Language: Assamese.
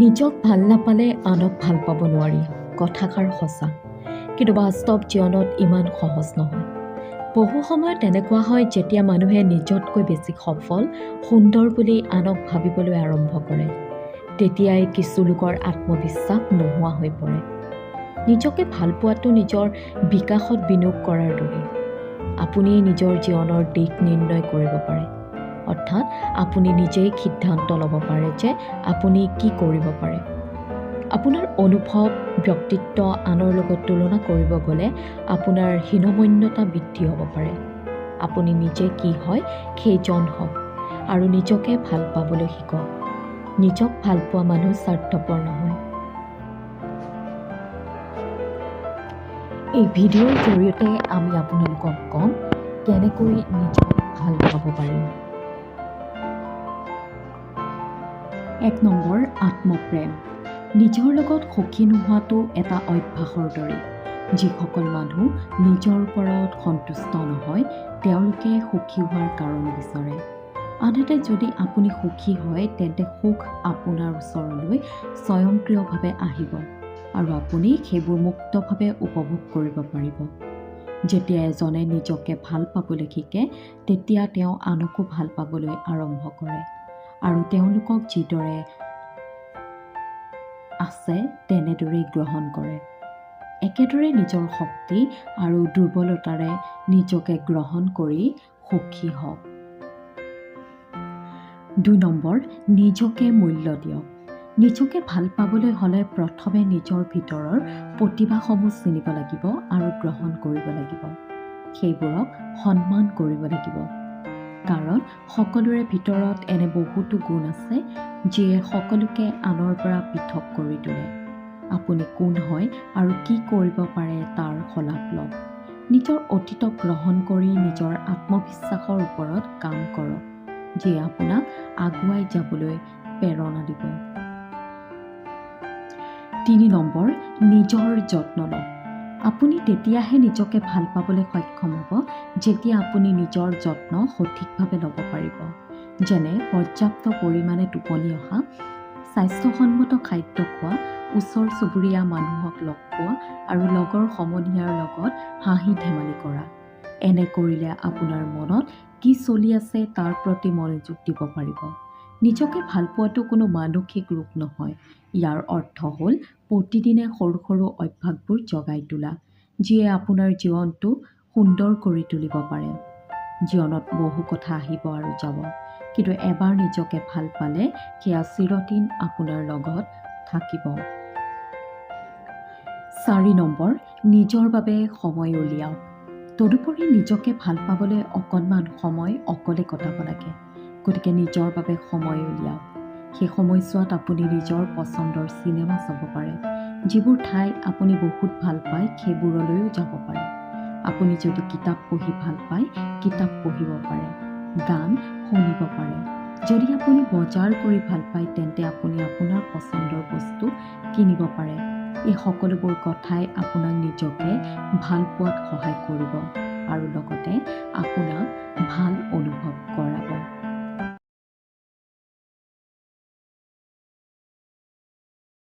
নিজক ভাল নাপালে আনক ভাল পাব নোৱাৰি, কথাষাৰ সঁচা। কিন্তু বাস্তৱ জীৱনত ইমান সহজ নহয়। বহু সময়ত তেনেকুৱা হয় যেতিয়া মানুহে নিজতকৈ বেছি সফল, সুন্দৰ বুলি আনক ভাবিবলৈ আৰম্ভ কৰে। তেতিয়াই কিছু লোকৰ আত্মবিশ্বাস নোহোৱা হৈ পৰে। নিজকে ভাল পোৱাটো নিজৰ বিকাশত বিনিয়োগ কৰাৰ দৰে। আপুনি নিজৰ জীৱনৰ দিশ নিৰ্ণয় কৰিব পাৰে। অৰ্থাৎ আপুনি নিজেই সিদ্ধান্ত ল'ব পাৰে যে আপুনি কি কৰিব পাৰে। আপোনাৰ অনুভৱ, ব্যক্তিত্ব আনৰ লগত তুলনা কৰিব গ'লে আপোনাৰ হীনমন্যতা বৃদ্ধি হ'ব পাৰে। আপুনি নিজে কি হয় সেইজন হওক আৰু নিজকে ভাল পাবলৈ শিকক। নিজক ভাল পোৱা মানুহ স্বাৰ্থপৰ নহয়। এই ভিডিঅ'ৰ জৰিয়তে আমি আপোনালোকক ক'ম কেনেকৈ নিজক ভাল পাব পাৰি। 1 নম্বৰ, আত্মপ্ৰেম। নিজৰ লগত সুখী নোহোৱাটো এটা অভ্যাসৰ দৰে। যিসকল মানুহ নিজৰ ওপৰত সন্তুষ্ট নহয়, তেওঁলোকে সুখী হোৱাৰ কাৰণ বিচাৰে। আনহাতে যদি আপুনি সুখী হয়, তেন্তে সুখ আপোনাৰ ওচৰলৈ স্বয়ংক্ৰিয়ভাৱে আহিব আৰু আপুনি সেইবোৰ মুক্তভাৱে উপভোগ কৰিব পাৰিব। যেতিয়া এজনে নিজকে ভাল পাবলৈ শিকে, তেতিয়া তেওঁ আনকো ভাল পাবলৈ আৰম্ভ কৰে আৰু তেওঁলোকক যিদৰে আছে তেনেদৰেই গ্ৰহণ কৰে। একেদৰে নিজৰ শক্তি আৰু দুৰ্বলতাৰে নিজকে গ্ৰহণ কৰি সুখী হওক। 2 নম্বৰ, নিজকে মূল্য দিয়ক। নিজকে ভাল পাবলৈ হ'লে প্ৰথমে নিজৰ ভিতৰৰ প্ৰতিভাসমূহ চিনিব লাগিব আৰু গ্ৰহণ কৰিব লাগিব। সেইবোৰক সন্মান কৰিব লাগিব। কাৰণ সকলোৰে ভিতৰত এনে বহুতো গুণ আছে যিয়ে সকলোকে আনৰ পৰা পৃথক কৰি তোলে। আপুনি কোন হয় আৰু কি কৰিব পাৰে তাৰ শলাগ লওক। নিজৰ অতীতক গ্ৰহণ কৰি নিজৰ আত্মবিশ্বাসৰ ওপৰত কাম কৰক, যিয়ে আপোনাক আগুৱাই যাবলৈ প্ৰেৰণা দিব। 3 নম্বৰ, নিজৰ যত্ন লওক। আপুনি তেতিয়াহে নিজকে ভাল পাবলৈ সক্ষম হ'ব যেতিয়া আপুনি নিজৰ যত্ন সঠিকভাৱে ল'ব পাৰিব। যেনে পৰ্যাপ্ত পৰিমাণে টোপনি অহা, স্বাস্থ্যসন্মত খাদ্য খোৱা, ওচৰ চুবুৰীয়া মানুহক লগ পোৱা আৰু লগৰ সমনীয়াৰ লগত হাঁহি ধেমালি কৰা। এনে কৰিলে আপোনাৰ মনত কি চলি আছে তাৰ প্ৰতি মনোযোগ দিব পাৰিব। নিজকে ভাল পোৱাটো কোনো মানসিক ৰোগ নহয়। ইয়াৰ অৰ্থ হ'ল প্ৰতিদিনে সৰু সৰু অভ্যাসবোৰ জগাই তোলা, যিয়ে আপোনাৰ জীৱনটো সুন্দৰ কৰি তুলিব পাৰে। জীৱনত বহু কথা আহিব আৰু যাব, কিন্তু এবাৰ নিজকে ভাল পালে সেয়া চিৰদিন আপোনাৰ লগত থাকিব। 4 নম্বৰ, নিজৰ বাবে সময় উলিয়াওক। তদুপৰি নিজকে ভাল পাবলৈ অকণমান সময় অকলে কটাব লাগে। গতিকে নিজৰ বাবে সময় উলিয়াওক। সেই সময়ছোৱাত আপুনি নিজৰ পচন্দৰ চিনেমা চাব পাৰে। যিবোৰ ঠাই আপুনি বহুত ভাল পায় সেইবোৰলৈও যাব পাৰে। আপুনি যদি কিতাপ পঢ়ি ভাল পায়, কিতাপ পঢ়িব পাৰে। গান শুনিব পাৰে। যদি আপুনি বজাৰ কৰি ভাল পায়, তেন্তে আপুনি আপোনাৰ পচন্দৰ বস্তু কিনিব পাৰে। এই সকলোবোৰ কথাই আপোনাক নিজকে ভাল পোৱাত সহায় কৰিব আৰু লগতে আপোনাক ভাল অনুভৱ কৰাব।